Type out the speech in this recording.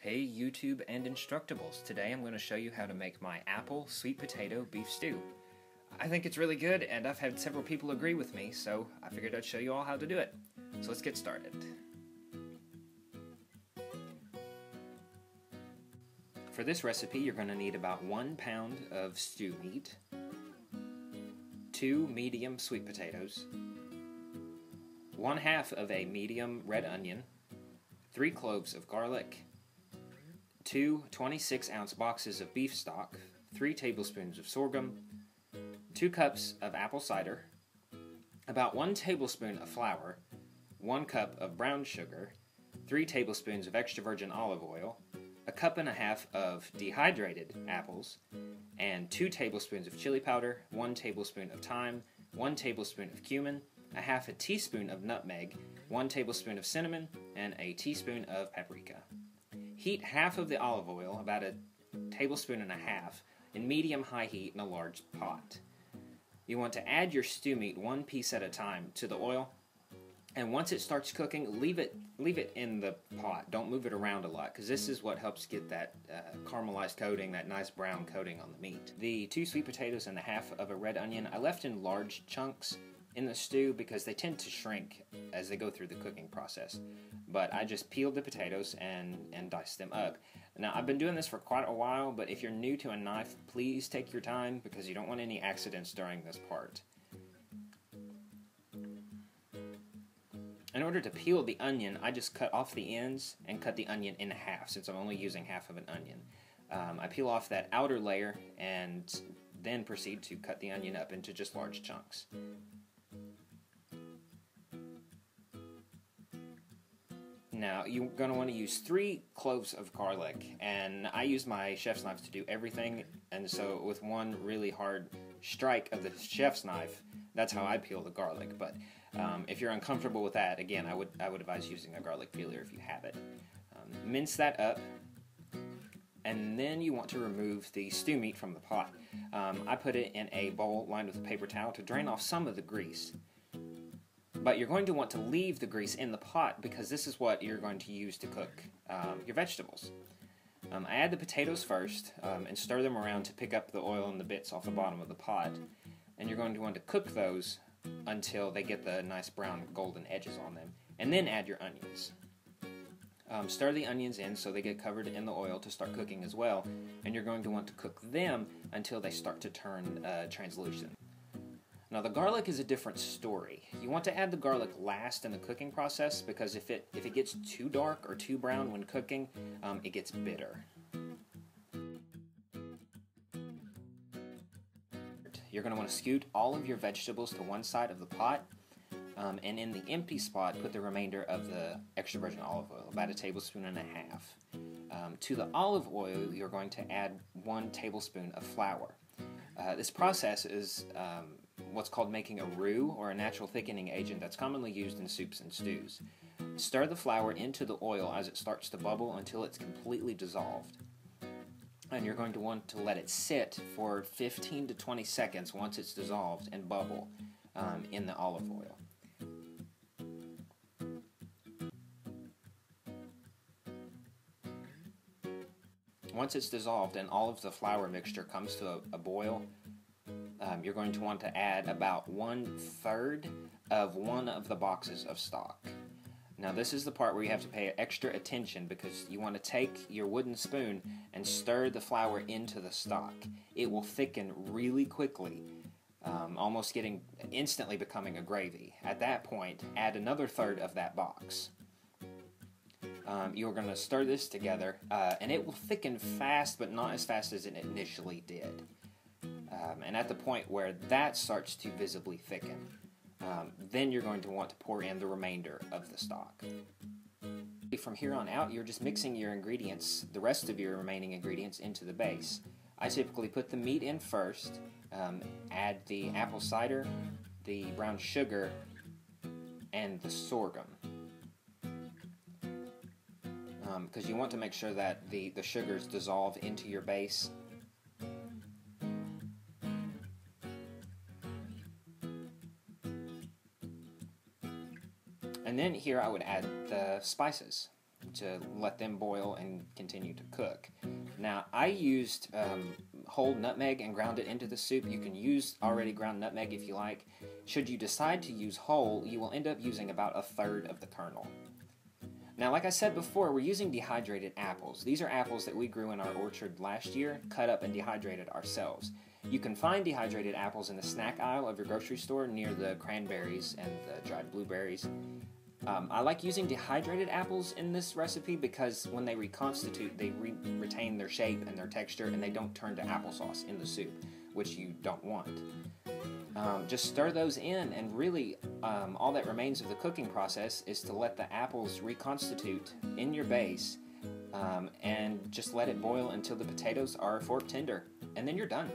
Hey YouTube and Instructables, today I'm going to show you how to make my apple sweet potato beef stew. I think it's really good and I've had several people agree with me, so I figured I'd show you all how to do it. So let's get started. For this recipe you're going to need about 1 pound of stew meat, 2 medium sweet potatoes, 1/2 of a medium red onion, 3 cloves of garlic, 2 26-ounce boxes of beef stock, 3 tablespoons of sorghum, 2 cups of apple cider, about 1 tablespoon of flour, 1 cup of brown sugar, 3 tablespoons of extra virgin olive oil, 1.5 cups of dehydrated apples, and 2 tablespoons of chili powder, 1 tablespoon of thyme, 1 tablespoon of cumin, 1/2 teaspoon of nutmeg, 1 tablespoon of cinnamon, and a teaspoon of paprika. Heat half of the olive oil, about 1.5 tablespoons, in medium-high heat in a large pot. You want to add your stew meat 1 piece at a time to the oil, and once it starts cooking, leave it in the pot. Don't move it around a lot, because this is what helps get that caramelized coating, that nice brown coating on the meat. The 2 sweet potatoes and 1/2 of a red onion I left in large chunks in the stew because they tend to shrink as they go through the cooking process. But I just peeled the potatoes and diced them up. Now, I've been doing this for quite a while, but if you're new to a knife, please take your time because you don't want any accidents during this part. In order to peel the onion, I just cut off the ends and cut the onion in half since I'm only using half of an onion. I peel off that outer layer and then proceed to cut the onion up into just large chunks. Now, you're going to want to use 3 cloves of garlic, and I use my chef's knife to do everything, and so with one really hard strike of the chef's knife, that's how I peel the garlic. But if you're uncomfortable with that, again, I would advise using a garlic peeler if you have it. Mince that up, and then you want to remove the stew meat from the pot. I put it in a bowl lined with a paper towel to drain off some of the grease. But you're going to want to leave the grease in the pot because this is what you're going to use to cook your vegetables. I add the potatoes first and stir them around to pick up the oil and the bits off the bottom of the pot. And you're going to want to cook those until they get the nice brown golden edges on them. And then add your onions. Stir the onions in so they get covered in the oil to start cooking as well. And you're going to want to cook them until they start to turn translucent. Now, the garlic is a different story. You want to add the garlic last in the cooking process because if it gets too dark or too brown when cooking, it gets bitter. You're going to want to scoot all of your vegetables to one side of the pot, and in the empty spot, put the remainder of the extra virgin olive oil, about 1.5 tablespoons. To the olive oil, you're going to add 1 tablespoon of flour. This process is what's called making a roux, or a natural thickening agent that's commonly used in soups and stews. Stir the flour into the oil as it starts to bubble until it's completely dissolved. And you're going to want to let it sit for 15 to 20 seconds once it's dissolved and bubble in the olive oil. Once it's dissolved and all of the flour mixture comes to a boil, you're going to want to add about 1/3 of one of the boxes of stock. Now, this is the part where you have to pay extra attention because you want to take your wooden spoon and stir the flour into the stock. It will thicken really quickly, almost instantly becoming a gravy. At that point, add another 1/3 of that box. You're going to stir this together, and it will thicken fast, but not as fast as it initially did. And at the point where that starts to visibly thicken, then you're going to want to pour in the remainder of the stock. From here on out, you're just mixing your ingredients, the rest of your remaining ingredients, into the base. I typically put the meat in first, add the apple cider, the brown sugar, and the sorghum. Because you want to make sure that the sugars dissolve into your base. And then here I would add the spices. to let them boil and continue to cook. Now, I used whole nutmeg and ground it into the soup. You can use already ground nutmeg if you like. Should you decide to use whole, you will end up using about a third of the kernel. Now, like I said before, we're using dehydrated apples. These are apples that we grew in our orchard last year, cut up and dehydrated ourselves. You can find dehydrated apples in the snack aisle of your grocery store near the cranberries and the dried blueberries. I like using dehydrated apples in this recipe because when they reconstitute, they retain their shape and their texture, and they don't turn to applesauce in the soup, which you don't want. Just stir those in, and really all that remains of the cooking process is to let the apples reconstitute in your base, and just let it boil until the potatoes are fork tender, and then you're done.